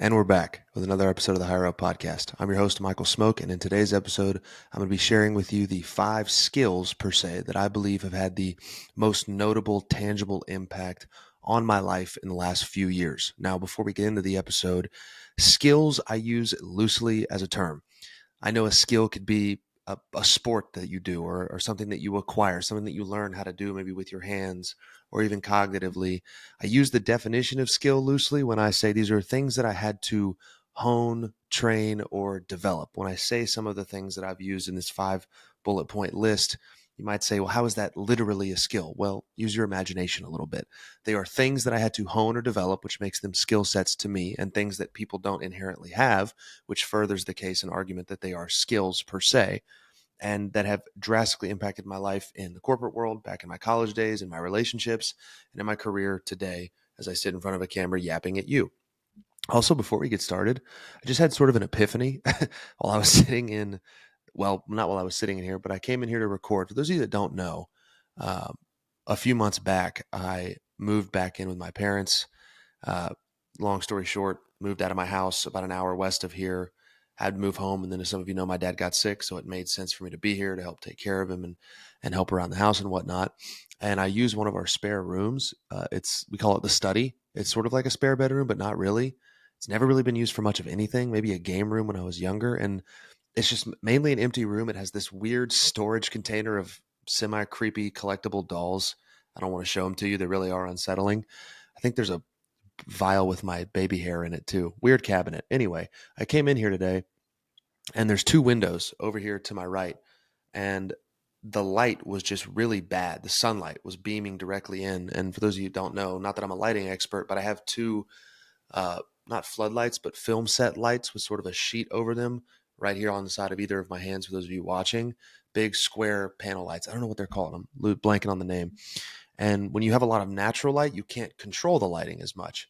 And we're back with another episode of the HigherUp podcast. I'm your host, Michael Smoke, and in today's episode, I'm going to be sharing with you the 5 skills, per se, that I believe have had the most notable, tangible impact on my life in the last few years. Now, before we get into the episode, skills I use loosely as a term. I know a skill could be a sport that you do or something that you acquire, something that you learn how to do maybe with your hands or even cognitively. I use the definition of skill loosely when I say these are things that I had to hone, train, or develop. When I say some of the things that I've used in this 5 bullet point list, you might say, well, how is that literally a skill? Well, use your imagination a little bit. They are things that I had to hone or develop, which makes them skill sets to me, and things that people don't inherently have, which furthers the case and argument that they are skills per se, and that have drastically impacted my life in the corporate world, back in my college days, in my relationships, and in my career today as I sit in front of a camera yapping at you. Also, before we get started, I just had sort of an epiphany while I was sitting in, well, not while I was sitting in here, but I came in here to record. For those of you that don't know, uh, a few months back, I moved back in with my parents. Uh, Long story short, moved out of my house about an hour west of here, had to move home. And then, as some of you know, my dad got sick. So it made sense for me to be here to help take care of him and help around the house and whatnot. And I use one of our spare rooms. We call it the study. It's sort of like a spare bedroom, but not really. It's never really been used for much of anything, maybe a game room when I was younger. And it's just mainly an empty room. It has this weird storage container of semi creepy collectible dolls. I don't want to show them to you. They really are unsettling. I think there's a vial with my baby hair in it too. Weird cabinet. Anyway, I came in here today and there's 2 windows over here to my right, and the light was just really bad. The sunlight was beaming directly in. And for those of you who don't know, not that I'm a lighting expert, but I have 2 not floodlights, but film set lights with sort of a sheet over them right here on the side of either of my hands. For those of you watching, big square panel lights. I don't know what they're called. I'm blanking on the name. And when you have a lot of natural light, you can't control the lighting as much.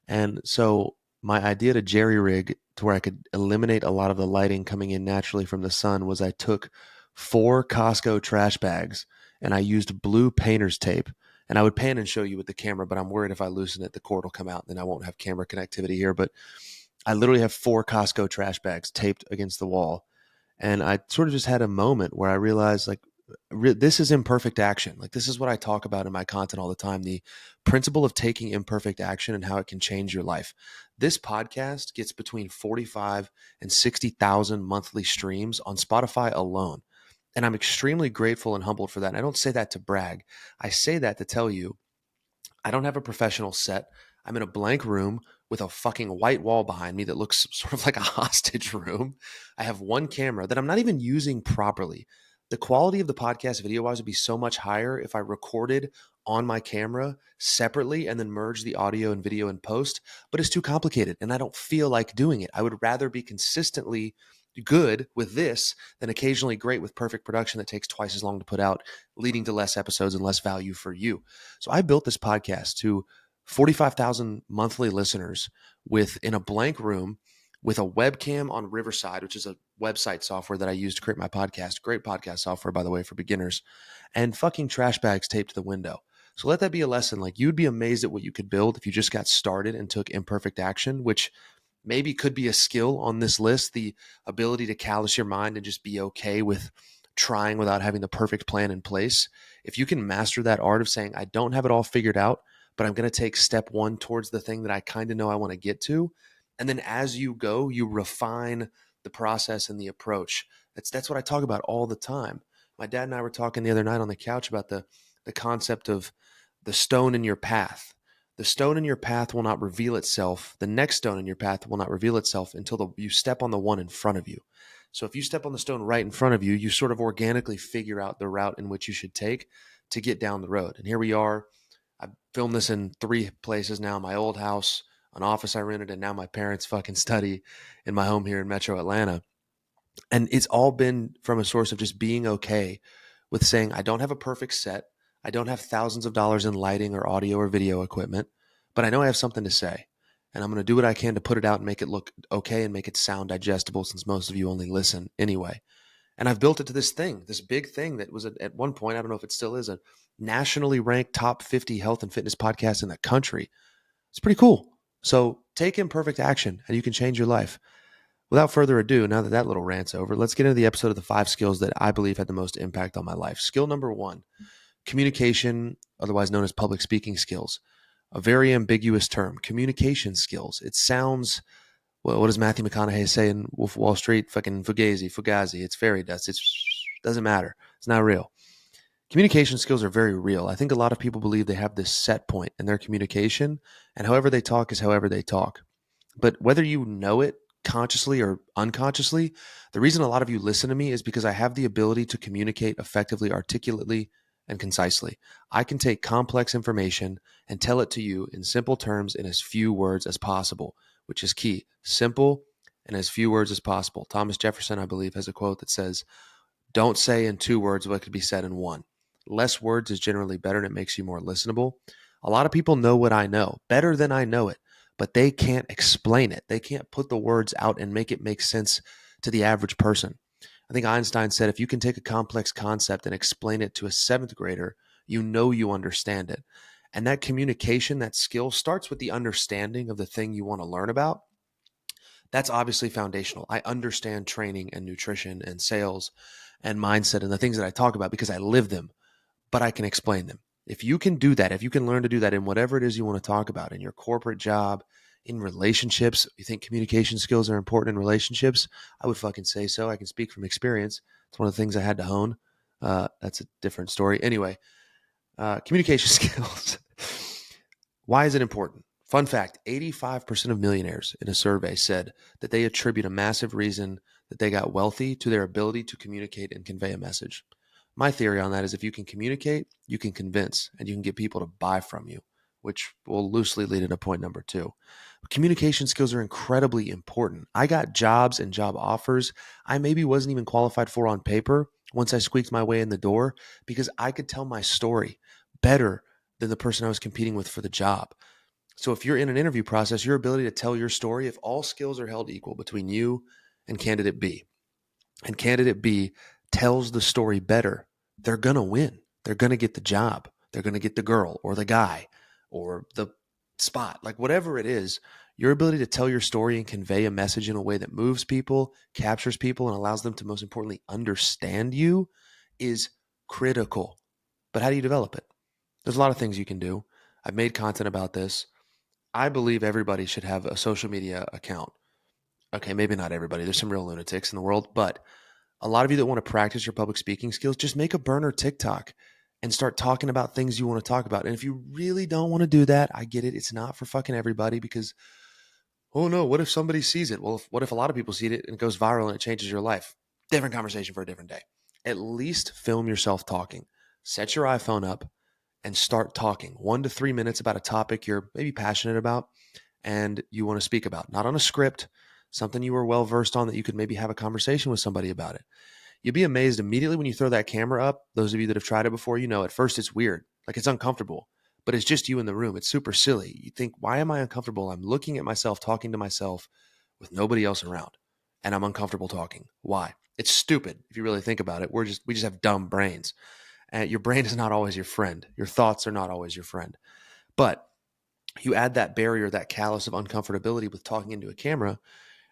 And so my idea to jerry rig to where I could eliminate a lot of the lighting coming in naturally from the sun was I took 4 Costco trash bags and I used blue painter's tape. And I would pan and show you with the camera, but I'm worried if I loosen it, the cord will come out and then I won't have camera connectivity here. But I literally have 4 Costco trash bags taped against the wall. And I sort of just had a moment where I realized, like, this is imperfect action. Like, this is what I talk about in my content all the time, the principle of taking imperfect action and how it can change your life. This podcast gets between 45 and 60,000 monthly streams on Spotify alone. And I'm extremely grateful and humbled for that. And I don't say that to brag. I say that to tell you I don't have a professional set. I'm in a blank room with a fucking white wall behind me that looks sort of like a hostage room. I have one camera that I'm not even using properly. The quality of the podcast video wise would be so much higher if I recorded on my camera separately and then merged the audio and video in post, but it's too complicated and I don't feel like doing it. I would rather be consistently good with this than occasionally great with perfect production that takes twice as long to put out, leading to less episodes and less value for you. So I built this podcast to 45,000 monthly listeners in a blank room with a webcam on Riverside, which is a website software that I use to create my podcast. Great podcast software, by the way, for beginners, and fucking trash bags taped to the window. So let that be a lesson. Like, you'd be amazed at what you could build if you just got started and took imperfect action, which maybe could be a skill on this list, the ability to callous your mind and just be okay with trying without having the perfect plan in place. If you can master that art of saying, I don't have it all figured out, but I'm going to take step 1 towards the thing that I kind of know I want to get to. And then as you go, you refine the process and the approach. That's what I talk about all the time. My dad and I were talking the other night on the couch about the concept of the stone in your path. The stone in your path will not reveal itself. The next stone in your path will not reveal itself until you step on the one in front of you. So if you step on the stone right in front of you, you sort of organically figure out the route in which you should take to get down the road. And here we are. I've filmed this in 3 places now: my old house, an office I rented, and now my parents' fucking study in my home here in Metro Atlanta. And it's all been from a source of just being okay with saying, I don't have a perfect set. I don't have thousands of dollars in lighting or audio or video equipment, but I know I have something to say. And I'm going to do what I can to put it out and make it look okay and make it sound digestible, since most of you only listen anyway. And I've built it to this thing, this big thing that was at one point, I don't know if it still is, a nationally ranked top 50 health and fitness podcast in the country. It's pretty cool. So take imperfect action and you can change your life. Without further ado, now that that little rant's over, let's get into the episode of the 5 skills that I believe had the most impact on my life. Skill number 1, communication, otherwise known as public speaking skills. A very ambiguous term, communication skills. It sounds, well, what does Matthew McConaughey say in Wolf of Wall Street? Fucking fugazi. It's fairy dust. It doesn't matter. It's not real. Communication skills are very real. I think a lot of people believe they have this set point in their communication, and however they talk is however they talk. But whether you know it consciously or unconsciously, the reason a lot of you listen to me is because I have the ability to communicate effectively, articulately, and concisely. I can take complex information and tell it to you in simple terms in as few words as possible, which is key. Simple and as few words as possible. Thomas Jefferson, I believe, has a quote that says, "Don't say in 2 words what could be said in 1." Less words is generally better and it makes you more listenable. A lot of people know what I know better than I know it, but they can't explain it. They can't put the words out and make it make sense to the average person. I think Einstein said if you can take a complex concept and explain it to a 7th grader, you know you understand it. And that communication, that skill starts with the understanding of the thing you want to learn about. That's obviously foundational. I understand training and nutrition and sales and mindset and the things that I talk about because I live them, but I can explain them. If you can do that, if you can learn to do that in whatever it is you want to talk about, in your corporate job, in relationships, you think communication skills are important in relationships? I would fucking say so. I can speak from experience. It's one of the things I had to hone. That's a different story. Anyway, communication skills. Why is it important? Fun fact, 85% of millionaires in a survey said that they attribute a massive reason that they got wealthy to their ability to communicate and convey a message. My theory on that is if you can communicate, you can convince, and you can get people to buy from you, which will loosely lead into point number 2. Communication skills are incredibly important. I got jobs and job offers I maybe wasn't even qualified for on paper once I squeaked my way in the door because I could tell my story better than the person I was competing with for the job. So if you're in an interview process, your ability to tell your story, if all skills are held equal between you and candidate B, and candidate B tells the story better, they're going to win. They're going to get the job. They're going to get the girl or the guy or the spot, like whatever it is. Your ability to tell your story and convey a message in a way that moves people, captures people, and allows them to, most importantly, understand you is critical. But how do you develop it? There's a lot of things you can do. I've made content about this. I believe everybody should have a social media account. Okay, maybe not everybody. There's some real lunatics in the world, but a lot of you that want to practice your public speaking skills, just make a burner TikTok and start talking about things you want to talk about. And if you really don't want to do that, I get it. It's not for fucking everybody because, oh no, what if somebody sees it? Well, what if a lot of people see it and it goes viral and it changes your life? Different conversation for a different day. At least film yourself talking. Set your iPhone up and start talking 1 to 3 minutes about a topic you're maybe passionate about and you want to speak about, not on a script, something you were well versed on that you could maybe have a conversation with somebody about it. You'd be amazed immediately when you throw that camera up. Those of you that have tried it before, you know, at first it's weird, like it's uncomfortable, but it's just you in the room. It's super silly. You think, why am I uncomfortable? I'm looking at myself, talking to myself with nobody else around, and I'm uncomfortable talking. Why? It's stupid if you really think about it. We just have dumb brains. And your brain is not always your friend. Your thoughts are not always your friend. But you add that barrier, that callus of uncomfortability with talking into a camera,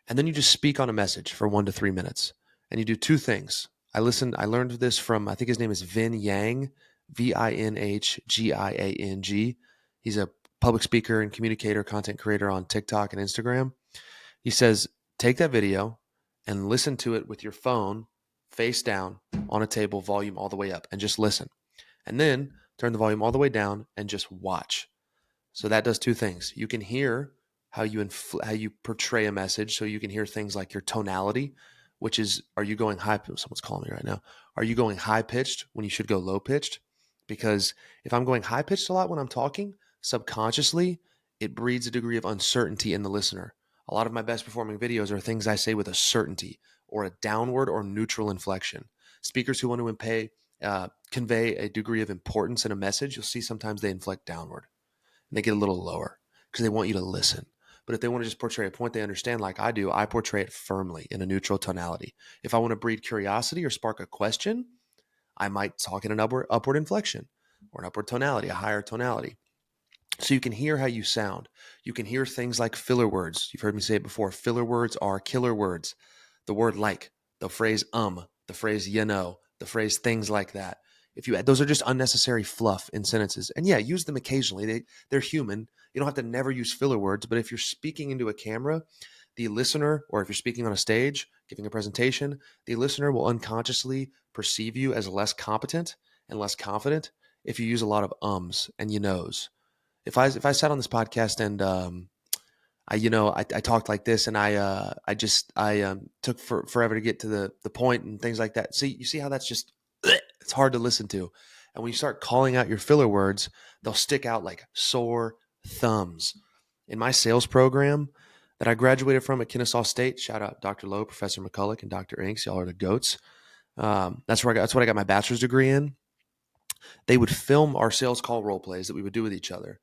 and then you just speak on a message for 1 to 3 minutes. And you do 2 things. I learned this from, I think his name is Vin Yang, Vinhgiang. He's a public speaker and communicator, content creator on TikTok and Instagram. He says, take that video and listen to it with your phone face down on a table, volume all the way up, and just listen. And then turn the volume all the way down and just watch. So that does 2 things. You can hear how you portray a message. So you can hear things like your tonality, which is, are you going high? Someone's calling me right now. Are you going high pitched when you should go low pitched? Because if I'm going high pitched a lot when I'm talking, subconsciously, it breeds a degree of uncertainty in the listener. A lot of my best performing videos are things I say with a certainty or a downward or neutral inflection. Speakers who want to convey a degree of importance in a message, you'll see sometimes they inflect downward and they get a little lower because they want you to listen. But if they want to just portray a point they understand like I do, I portray it firmly in a neutral tonality. If I want to breed curiosity or spark a question, I might talk in an upward inflection or an upward tonality, a higher tonality. So you can hear how you sound. You can hear things like filler words. You've heard me say it before. Filler words are killer words. The word like, the phrase the phrase the phrase things like that. If you those are just unnecessary fluff in sentences. And yeah, use them occasionally. They're human. You don't have to never use filler words, but if you're speaking into a camera, the listener, or if you're speaking on a stage, giving a presentation, the listener will unconsciously perceive you as less competent and less confident if you use a lot of ums and you knows. If I sat on this podcast and I talked like this and I took forever to get to the point and things like that. See, you see how that's just it's hard to listen to. And when you start calling out your filler words, they'll stick out like sore thumbs. In my sales program that I graduated from at Kennesaw State, shout out Dr. Lowe, Professor McCulloch, and Dr. Inks. Y'all are the goats. That's what I got my bachelor's degree in. They would film our sales call role plays that we would do with each other,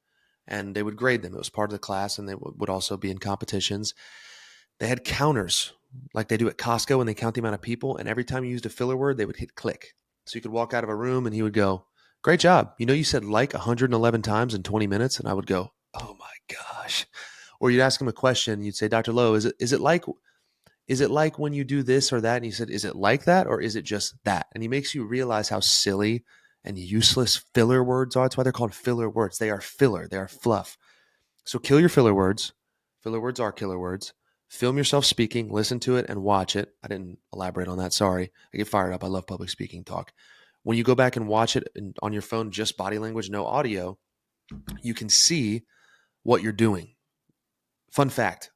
and they would grade them. It was part of the class, and they would also be in competitions. They had counters like they do at Costco when they count the amount of people, and every time you used a filler word, they would hit click. So you could walk out of a room and he would go, "Great job. You said like 111 times in 20 minutes." And I would go, "Oh my gosh." Or you'd ask him a question, you'd say, "Dr. Lowe, is it like when you do this or that?" And he said, "Is it like that or is it just that?" And he makes you realize how silly and useless filler words are. That's why they're called filler words. They are filler. They are fluff. So kill your filler words. Filler words are killer words. Film yourself speaking, listen to it, and watch it. I didn't elaborate on that. Sorry. I get fired up. I love public speaking talk. When you go back and watch it on your phone, just body language, no audio, you can see what you're doing. Fun fact,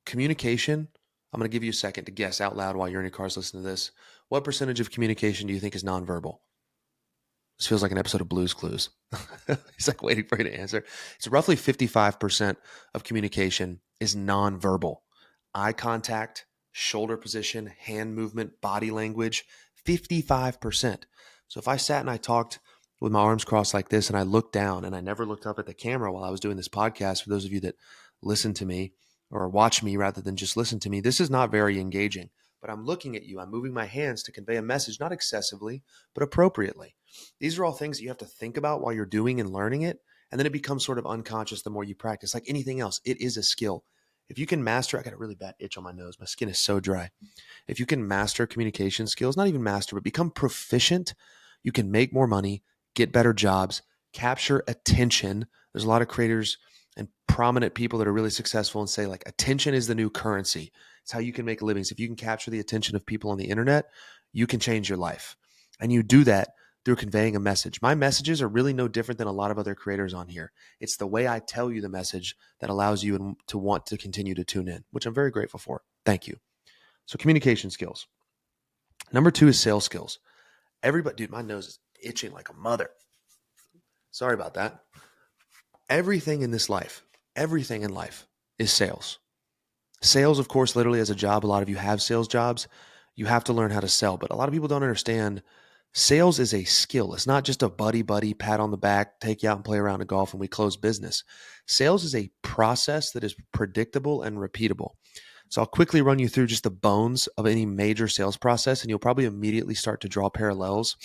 communication, I'm going to give you a second to guess out loud while you're in your cars listening to this. What percentage of communication do you think is nonverbal? This feels like an episode of Blue's Clues. He's like waiting for you to answer. It's roughly 55% of communication is nonverbal. Eye contact, shoulder position, hand movement, body language, 55%. So if I sat and I talked with my arms crossed like this and I looked down and I never looked up at the camera while I was doing this podcast, for those of you that listen to me or watch me rather than just listen to me, this is not very engaging. But I'm looking at you. I'm moving my hands to convey a message, not excessively, but appropriately. These are all things that you have to think about while you're doing and learning it. And then it becomes sort of unconscious the more you practice. Like anything else, it is a skill. If you can master, I got a really bad itch on my nose. My skin is so dry. If you can master communication skills, not even master, but become proficient, you can make more money, get better jobs, capture attention. There's a lot of creators and prominent people that are really successful and say like attention is the new currency. It's how you can make a living. So if you can capture the attention of people on the internet, you can change your life. And you do that through conveying a message. My messages are really no different than a lot of other creators on here. It's the way I tell you the message that allows you to want to continue to tune in, which I'm very grateful for. Thank you. So communication skills. Number 2 is sales skills. Everybody, dude, my nose is itching like a mother. Sorry about that. Everything in life is sales. Sales, of course, literally as a job, a lot of you have sales jobs. You have to learn how to sell, but a lot of people don't understand sales is a skill. It's not just a buddy pat on the back, take you out and play around in golf and we close business. Sales is a process that is predictable and repeatable. So I'll quickly run you through just the bones of any major sales process, and you'll probably immediately start to draw parallels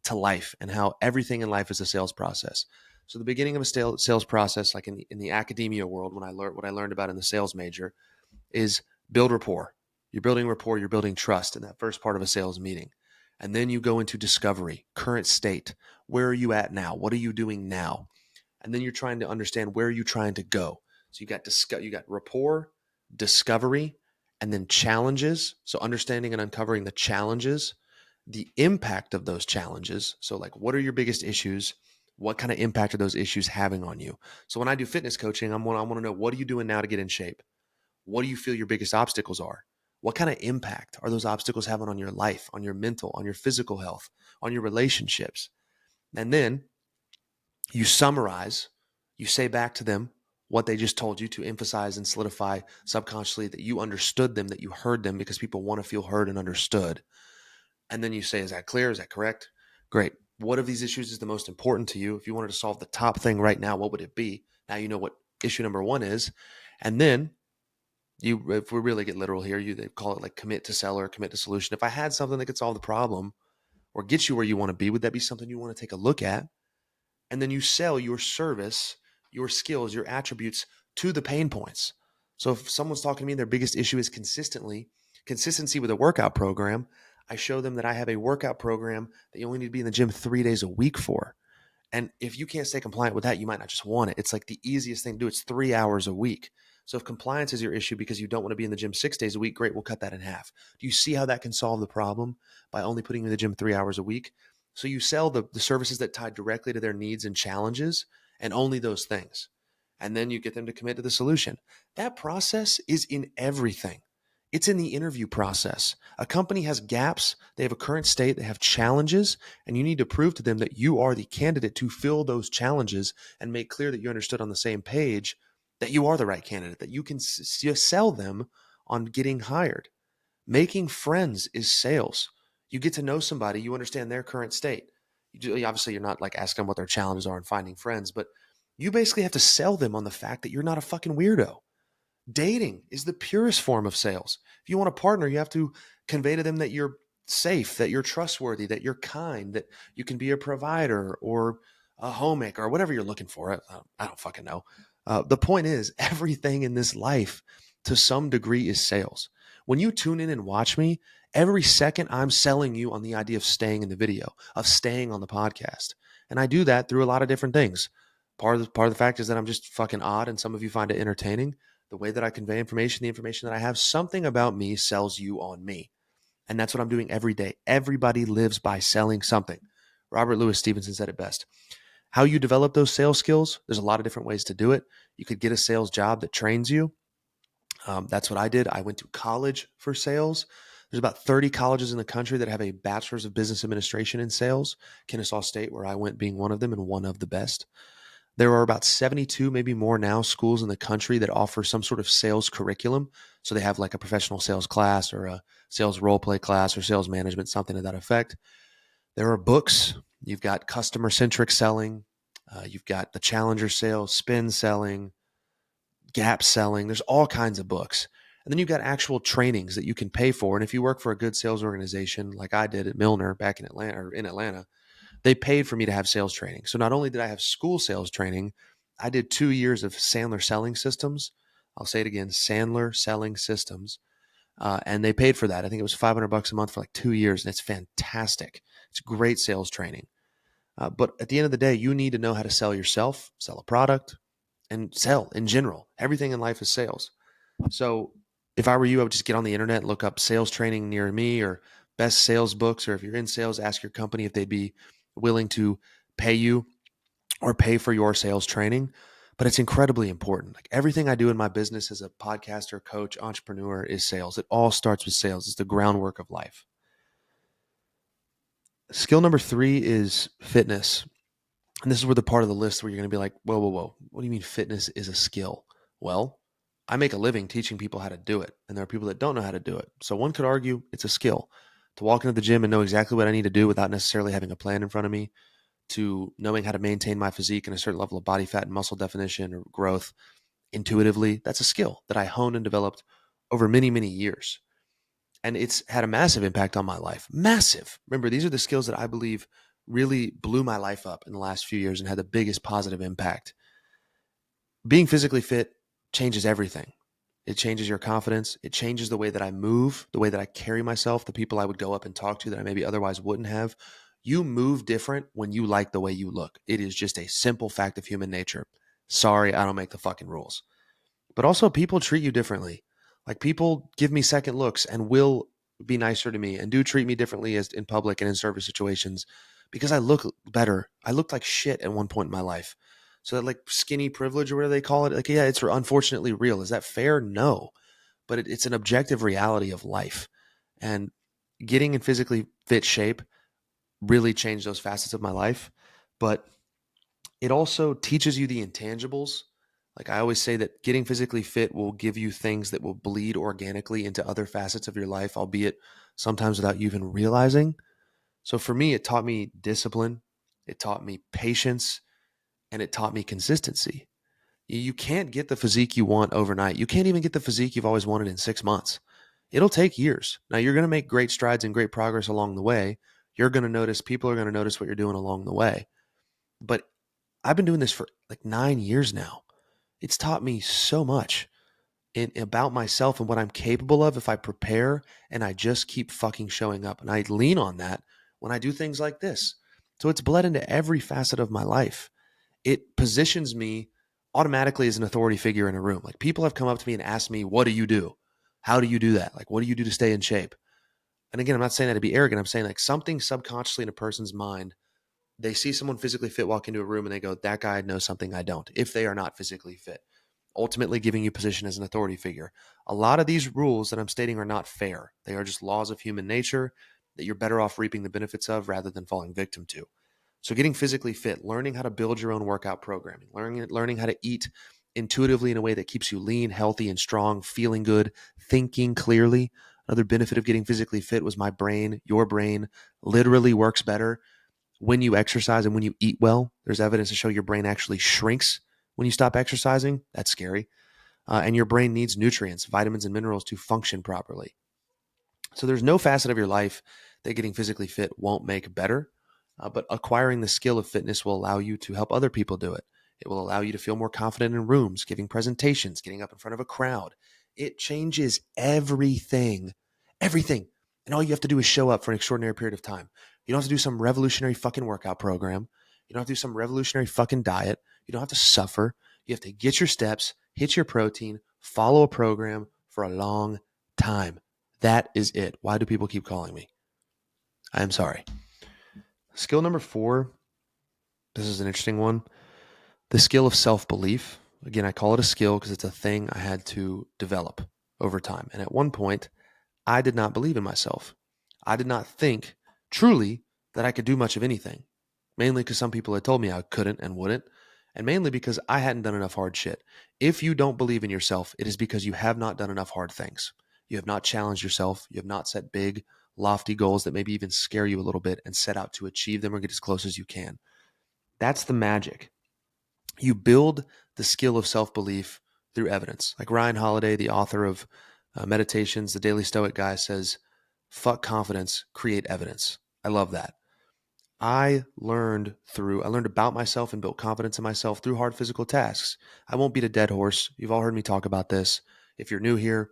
to life and how everything in life is a sales process. So the beginning of a sales process, like in the academia world, when I learned what I learned about in the sales major, is build rapport. You're building rapport, you're building trust in that first part of a sales meeting. And then you go into discovery, current state. Where are you at now? What are you doing now? And then you're trying to understand where are you trying to go. So you got rapport, discovery, and then challenges. So understanding and uncovering the challenges, the impact of those challenges. So like, what are your biggest issues? What kind of impact are those issues having on you? So when I do fitness coaching, I want to know, what are you doing now to get in shape? What do you feel your biggest obstacles are? What kind of impact are those obstacles having on your life, on your mental, on your physical health, on your relationships? And then you summarize, you say back to them what they just told you to emphasize and solidify subconsciously that you understood them, that you heard them, because people want to feel heard and understood. And then you say, is that clear? Is that correct? Great. What of these issues is the most important to you? If you wanted to solve the top thing right now, what would it be? Now you know what issue number 1 is. And then if we really get literal here, they call it like commit to seller, commit to solution. If I had something that could solve the problem or get you where you want to be, would that be something you want to take a look at? And then you sell your service, your skills, your attributes to the pain points. So if someone's talking to me and their biggest issue is consistency with a workout program, I show them that I have a workout program that you only need to be in the gym 3 days a week for. And if you can't stay compliant with that, you might not just want it. It's like the easiest thing to do. It's 3 hours a week. So if compliance is your issue because you don't want to be in the gym 6 days a week, great, we'll cut that in half. Do you see how that can solve the problem by only putting you in the gym 3 hours a week? So you sell the services that tie directly to their needs and challenges and only those things. And then you get them to commit to the solution. That process is in everything. It's in the interview process. A company has gaps, they have a current state, they have challenges, and you need to prove to them that you are the candidate to fill those challenges and make clear that you understood on the same page that you are the right candidate, that you can sell them on getting hired. Making friends is sales. You get to know somebody, you understand their current state. Obviously, you're not like asking them what their challenges are and finding friends, but you basically have to sell them on the fact that you're not a fucking weirdo. Dating is the purest form of sales. If you want a partner, you have to convey to them that you're safe, that you're trustworthy, that you're kind, that you can be a provider or a homemaker or whatever you're looking for. I don't fucking know. The point is, everything in this life to some degree is sales. When you tune in and watch me, every second I'm selling you on the idea of staying in the video, of staying on the podcast. And I do that through a lot of different things. Part of the fact is that I'm just fucking odd and some of you find it entertaining. The way that I convey information, the information that I have, something about me sells you on me. And that's what I'm doing every day. Everybody lives by selling something. Robert Louis Stevenson said it best. How you develop those sales skills, there's a lot of different ways to do it. You could get a sales job that trains you. That's what I did. I went to college for sales. There's about 30 colleges in the country that have a bachelor's of business administration in sales. Kennesaw State, where I went, being one of them and one of the best. There are about 72, maybe more now, schools in the country that offer some sort of sales curriculum. So they have like a professional sales class or a sales role play class or sales management, something to that effect. There are books. You've got customer centric selling. You've got the challenger sales, spin selling, gap selling. There's all kinds of books. And then you've got actual trainings that you can pay for. And if you work for a good sales organization, like I did at Milner back in Atlanta, they paid for me to have sales training. So not only did I have school sales training, I did 2 years of Sandler selling systems. I'll say it again, Sandler selling systems. And they paid for that. I think it was $500 a month for like 2 years. And it's fantastic. It's great sales training. But at the end of the day, you need to know how to sell yourself, sell a product, and sell in general. Everything in life is sales. So if I were you, I would just get on the internet, look up sales training near me or best sales books. Or if you're in sales, ask your company if they'd be willing to pay you or pay for your sales training. But it's incredibly important. Like everything I do in my business as a podcaster, coach, entrepreneur is sales. It all starts with sales. It's the groundwork of life. Skill number 3 is fitness. And this is where the part of the list where you're going to be like, whoa, whoa, whoa. What do you mean fitness is a skill? Well, I make a living teaching people how to do it. And there are people that don't know how to do it. So one could argue it's a skill to walk into the gym and know exactly what I need to do without necessarily having a plan in front of me, to knowing how to maintain my physique and a certain level of body fat and muscle definition or growth intuitively. That's a skill that I honed and developed over many, many years. And it's had a massive impact on my life. Massive. Remember, these are the skills that I believe really blew my life up in the last few years and had the biggest positive impact. Being physically fit changes everything. It changes your confidence. It changes the way that I move, the way that I carry myself, the people I would go up and talk to that I maybe otherwise wouldn't have. You move different when you like the way you look. It is just a simple fact of human nature. Sorry, I don't make the fucking rules. But also, people treat you differently. Like people give me second looks and will be nicer to me and do treat me differently as in public and in service situations because I look better. I looked like shit at one point in my life. So that like skinny privilege or whatever they call it, like, yeah, it's unfortunately real. Is that fair? No. But it's an objective reality of life. And getting in physically fit shape really changed those facets of my life. But it also teaches you the intangibles. Like I always say that getting physically fit will give you things that will bleed organically into other facets of your life, albeit sometimes without you even realizing. So for me, it taught me discipline, it taught me patience, and it taught me consistency. You can't get the physique you want overnight. You can't even get the physique you've always wanted in 6 months. It'll take years. Now, you're going to make great strides and great progress along the way. You're going to notice, people are going to notice what you're doing along the way. But I've been doing this for like 9 years now. It's taught me so much about myself and what I'm capable of if I prepare and I just keep fucking showing up. And I lean on that when I do things like this. So it's bled into every facet of my life. It positions me automatically as an authority figure in a room. Like people have come up to me and asked me, what do you do? How do you do that? Like, what do you do to stay in shape? And again, I'm not saying that to be arrogant. I'm saying like something subconsciously in a person's mind, they see someone physically fit walk into a room and they go, that guy knows something I don't, if they are not physically fit, ultimately giving you position as an authority figure. A lot of these rules that I'm stating are not fair. They are just laws of human nature that you're better off reaping the benefits of rather than falling victim to. So getting physically fit, learning how to build your own workout programming, learning how to eat intuitively in a way that keeps you lean, healthy, and strong, feeling good, thinking clearly. Another benefit of getting physically fit was my brain, your brain literally works better when you exercise and when you eat well. There's evidence to show your brain actually shrinks when you stop exercising. That's scary. And your brain needs nutrients, vitamins, and minerals to function properly. So there's no facet of your life that getting physically fit won't make better, but acquiring the skill of fitness will allow you to help other people do it. It will allow you to feel more confident in rooms, giving presentations, getting up in front of a crowd. It changes everything, everything. And all you have to do is show up for an extraordinary period of time. You don't have to do some revolutionary fucking workout program. You don't have to do some revolutionary fucking diet. You don't have to suffer. You have to get your steps, hit your protein, follow a program for a long time. That is it. Why do people keep calling me? I am sorry. Skill number 4. This is an interesting one. The skill of self-belief. Again, I call it a skill because it's a thing I had to develop over time. And at one point, I did not believe in myself. I did not think truly that I could do much of anything, mainly because some people had told me I couldn't and wouldn't, and mainly because I hadn't done enough hard shit. If you don't believe in yourself, it is because you have not done enough hard things. You have not challenged yourself. You have not set big, lofty goals that maybe even scare you a little bit and set out to achieve them or get as close as you can. That's the magic. You build the skill of self-belief through evidence. Like Ryan Holiday, the author of Meditations, the Daily Stoic guy, says, fuck confidence, create evidence. I love that. I learned about myself and built confidence in myself through hard physical tasks. I won't beat a dead horse. You've all heard me talk about this. If you're new here,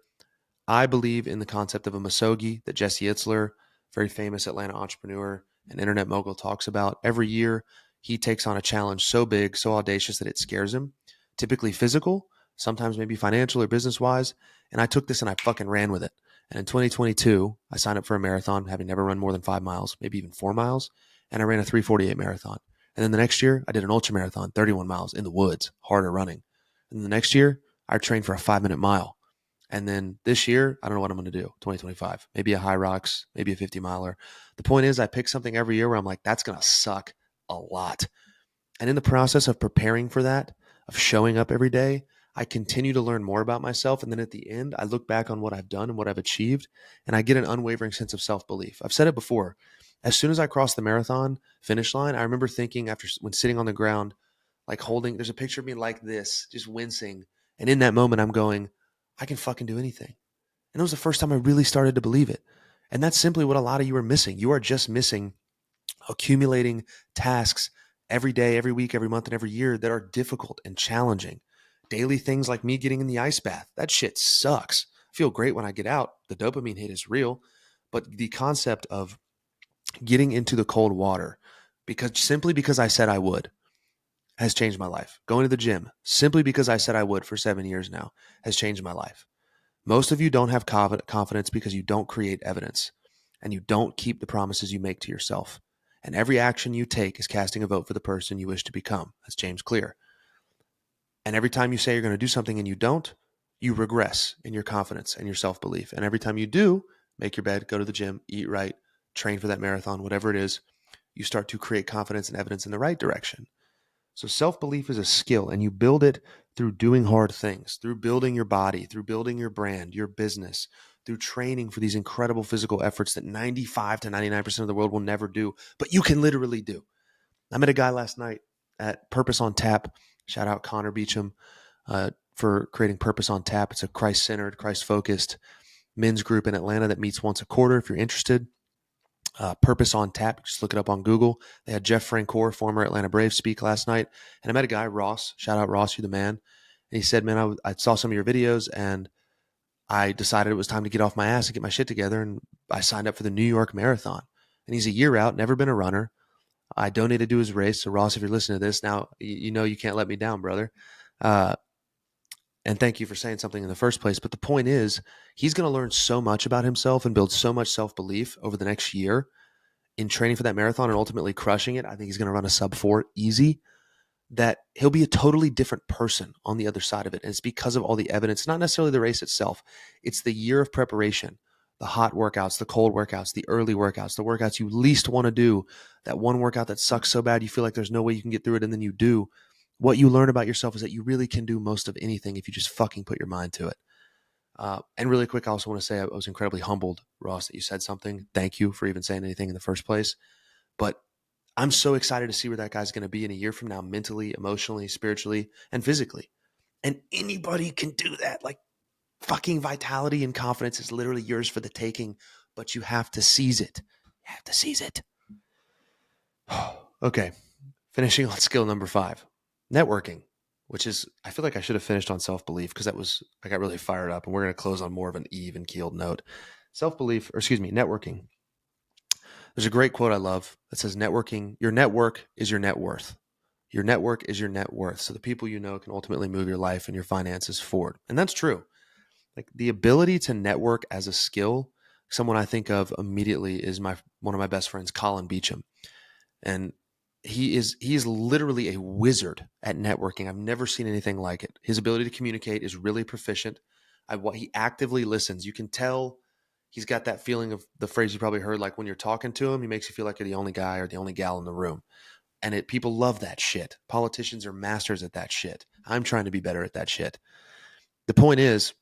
I believe in the concept of a misogi that Jesse Itzler, very famous Atlanta entrepreneur and internet mogul, talks about. Every year, he takes on a challenge so big, so audacious that it scares him, typically physical, sometimes maybe financial or business wise. And I took this and I fucking ran with it. And in 2022, I signed up for a marathon, having never run more than 5 miles, maybe even 4 miles. And I ran a 3:48 marathon. And then the next year, I did an ultra marathon, 31 miles in the woods, harder running. And the next year, I trained for a 5-minute mile. And then this year, I don't know what I'm going to do, 2025, maybe a high rocks, maybe a 50 miler. The point is, I pick something every year where I'm like, that's going to suck a lot. And in the process of preparing for that, of showing up every day, I continue to learn more about myself. And then at the end, I look back on what I've done and what I've achieved, and I get an unwavering sense of self-belief. I've said it before. As soon as I crossed the marathon finish line, I remember thinking when sitting on the ground, like there's a picture of me like this, just wincing. And in that moment, I'm going, I can fucking do anything. And it was the first time I really started to believe it. And that's simply what a lot of you are missing. You are just missing accumulating tasks every day, every week, every month, and every year that are difficult and challenging. Daily things like me getting in the ice bath. That shit sucks. I feel great when I get out. The dopamine hit is real. But the concept of getting into the cold water simply because I said I would has changed my life. Going to the gym simply because I said I would for 7 years now has changed my life. Most of you don't have confidence because you don't create evidence and you don't keep the promises you make to yourself. And every action you take is casting a vote for the person you wish to become. That's James Clear. And every time you say you're going to do something and you don't, you regress in your confidence and your self-belief. And every time you do, make your bed, go to the gym, eat right, train for that marathon, whatever it is, you start to create confidence and evidence in the right direction. So self-belief is a skill, and you build it through doing hard things, through building your body, through building your brand, your business, through training for these incredible physical efforts that 95 to 99% of the world will never do, but you can literally do. I met a guy last night at Purpose on Tap. Shout out Connor Beecham for creating Purpose on Tap. It's a Christ-centered, Christ-focused men's group in Atlanta that meets once a quarter if you're interested. Purpose on Tap. Just look it up on Google. They had Jeff Francoeur, former Atlanta Braves, speak last night. And I met a guy, Ross. Shout out, Ross, you're the man. And he said, man, I saw some of your videos and I decided it was time to get off my ass and get my shit together. And I signed up for the New York Marathon. And he's a year out, never been a runner. I donated to his race. So, Ross, if you're listening to this now, you know you can't let me down, brother. And thank you for saying something in the first place. But the point is, he's going to learn so much about himself and build so much self-belief over the next year in training for that marathon and ultimately crushing it. I think he's going to run a sub-4 easy, that he'll be a totally different person on the other side of it. And it's because of all the evidence, not necessarily the race itself. It's the year of preparation, the hot workouts, the cold workouts, the early workouts, the workouts you least want to do, that one workout that sucks so bad you feel like there's no way you can get through it, and then you do. What you learn about yourself is that you really can do most of anything if you just fucking put your mind to it. And really quick, I also want to say I was incredibly humbled, Ross, that you said something. Thank you for even saying anything in the first place. But I'm so excited to see where that guy's going to be in a year from now, mentally, emotionally, spiritually, and physically. And anybody can do that. Like, fucking vitality and confidence is literally yours for the taking, but you have to seize it. You have to seize it. Okay. Finishing on skill number 5, networking, which is, I feel like I should have finished on self-belief because I got really fired up, and we're going to close on more of an even keeled note. Networking. There's a great quote I love that says, networking, your network is your net worth. Your network is your net worth. So the people you know can ultimately move your life and your finances forward. And that's true. Like, the ability to network as a skill, someone I think of immediately is one of my best friends, Colin Beecham. And he is literally a wizard at networking. I've never seen anything like it. His ability to communicate is really proficient. He actively listens. You can tell he's got that feeling of the phrase you probably heard, like when you're talking to him, he makes you feel like you're the only guy or the only gal in the room. And people love that shit. Politicians are masters at that shit. I'm trying to be better at that shit. The point is,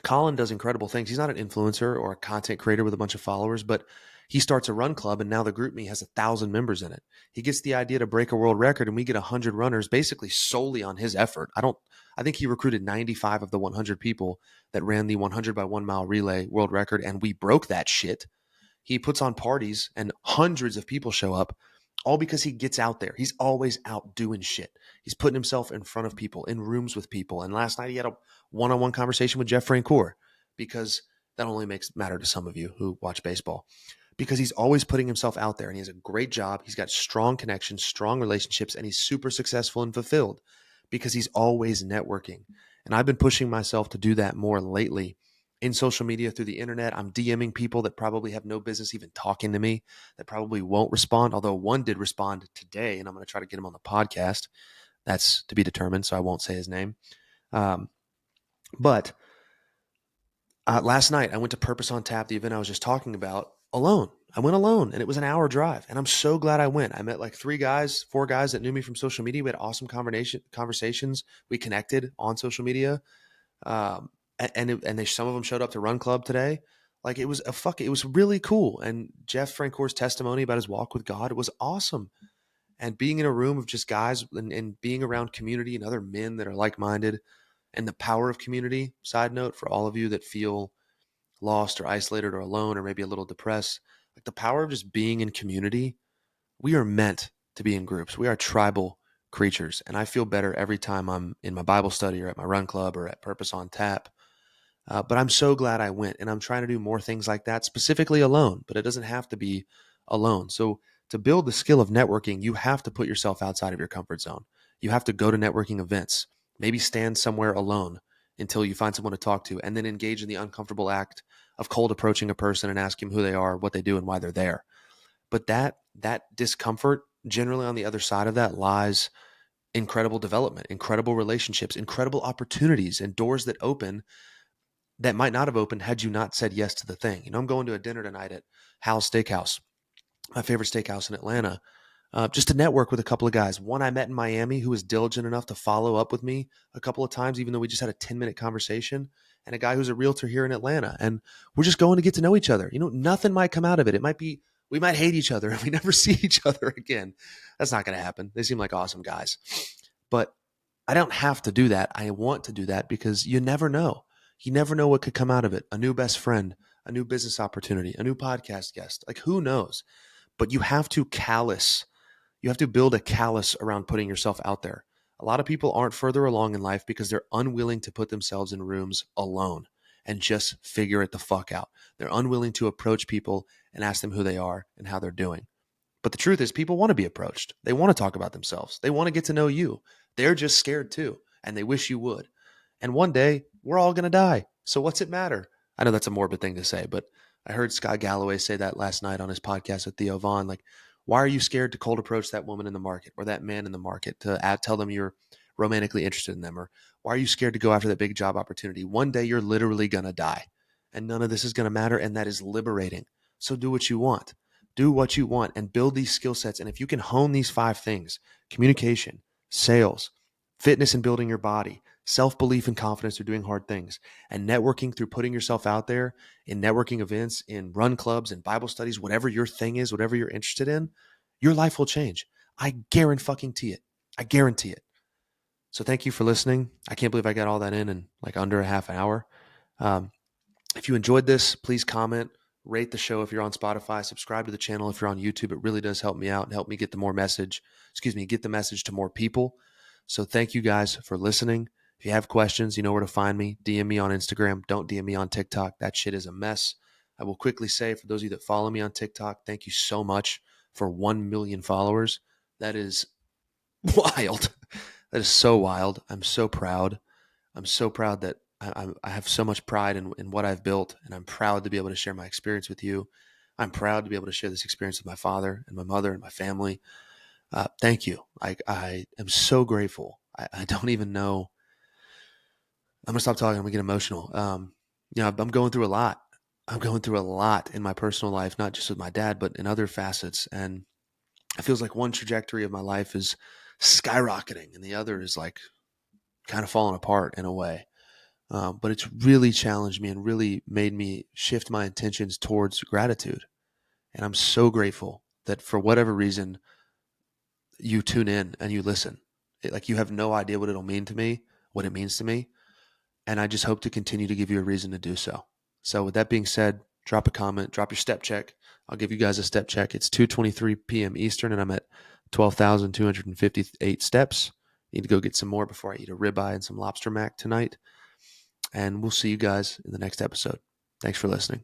Colin does incredible things. He's not an influencer or a content creator with a bunch of followers, but he starts a run club, and now the GroupMe has 1,000 members in it. He gets the idea to break a world record, and we get 100 runners basically solely on his effort. I think he recruited 95 of the 100 people that ran the 100 by 1 mile relay world record, and we broke that shit. He puts on parties, and hundreds of people show up, all because he gets out there. He's always out doing shit. He's putting himself in front of people, in rooms with people. And last night he had a one-on-one conversation with Jeff Francoeur, because that only makes matter to some of you who watch baseball, because he's always putting himself out there, and he has a great job. He's got strong connections, strong relationships, and he's super successful and fulfilled because he's always networking. And I've been pushing myself to do that more lately in social media, through the internet. I'm DMing people that probably have no business even talking to me, that probably won't respond. Although one did respond today, and I'm going to try to get him on the podcast. That's to be determined, so I won't say his name. But last night I went to Purpose on Tap, the event I was just talking about, alone. I went alone, and it was an hour drive, and I'm so glad I went. I met like 4 guys that knew me from social media. We had awesome conversations. We connected on social media. Some of them showed up to Run Club today. Like, it was really cool. And Jeff Francoeur's testimony about his walk with God, it was awesome. And being in a room of just guys, and being around community and other men that are like-minded, and the power of community. Side note, for all of you that feel lost or isolated or alone or maybe a little depressed, like, the power of just being in community. We are meant to be in groups. We are tribal creatures. And I feel better every time I'm in my Bible study or at my Run Club or at Purpose on Tap. But I'm so glad I went, and I'm trying to do more things like that, specifically alone, but it doesn't have to be alone. So to build the skill of networking, you have to put yourself outside of your comfort zone. You have to go to networking events, maybe stand somewhere alone until you find someone to talk to, and then engage in the uncomfortable act of cold approaching a person and asking them who they are, what they do, and why they're there. But that discomfort, generally on the other side of that lies incredible development, incredible relationships, incredible opportunities, and doors that open that might not have opened had you not said yes to the thing. I'm going to a dinner tonight at Hal's Steakhouse, my favorite steakhouse in Atlanta, just to network with a couple of guys. One I met in Miami who was diligent enough to follow up with me a couple of times, even though we just had a 10-minute conversation, and a guy who's a realtor here in Atlanta. And we're just going to get to know each other. Nothing might come out of it. It might be, we might hate each other and we never see each other again. That's not going to happen. They seem like awesome guys. But I don't have to do that. I want to do that because you never know. You never know what could come out of it. A new best friend, a new business opportunity, a new podcast guest. Like, who knows? But you have to build a callus around putting yourself out there. A lot of people aren't further along in life because they're unwilling to put themselves in rooms alone and just figure it the fuck out. They're unwilling to approach people and ask them who they are and how they're doing. But the truth is, people want to be approached. They want to talk about themselves. They want to get to know you. They're just scared too, and they wish you would. And one day, we're all going to die. So what's it matter? I know that's a morbid thing to say, but I heard Scott Galloway say that last night on his podcast with Theo Vaughn. Like, why are you scared to cold approach that woman in the market or that man in the market to tell them you're romantically interested in them? Or why are you scared to go after that big job opportunity? One day, you're literally going to die, and none of this is going to matter, and that is liberating. So do what you want. Do what you want and build these skill sets. And if you can hone these 5 things: communication, sales, fitness and building your body, self-belief and confidence through doing hard things, and networking through putting yourself out there in networking events, in run clubs, in Bible studies, whatever your thing is, whatever you're interested in, your life will change. I guarantee it. I guarantee it. So thank you for listening. I can't believe I got all that in like under a half hour. If you enjoyed this, please comment, rate the show if you're on Spotify, subscribe to the channel if you're on YouTube. It really does help me out and help me get get the message to more people. So thank you guys for listening. If you have questions, you know where to find me. DM me on Instagram. Don't DM me on TikTok. That shit is a mess. I will quickly say, for those of you that follow me on TikTok, thank you so much for 1 million followers. That is wild. That is so wild. I'm so proud. I'm so proud that I have so much pride in what I've built, and I'm proud to be able to share my experience with you. I'm proud to be able to share this experience with my father and my mother and my family. Thank you. I am so grateful. I don't even know. I'm gonna stop talking. I'm gonna get emotional. I'm going through a lot. I'm going through a lot in my personal life, not just with my dad, but in other facets. And it feels like one trajectory of my life is skyrocketing, and the other is like kind of falling apart in a way. But it's really challenged me and really made me shift my intentions towards gratitude. And I'm so grateful that for whatever reason, you tune in and you listen. Like, you have no idea what it'll mean to me, what it means to me. And I just hope to continue to give you a reason to do so. So with that being said, drop a comment, drop your step check. I'll give you guys a step check. It's 2:23 p.m. Eastern, and I'm at 12,258 steps. Need to go get some more before I eat a ribeye and some lobster mac tonight. And we'll see you guys in the next episode. Thanks for listening.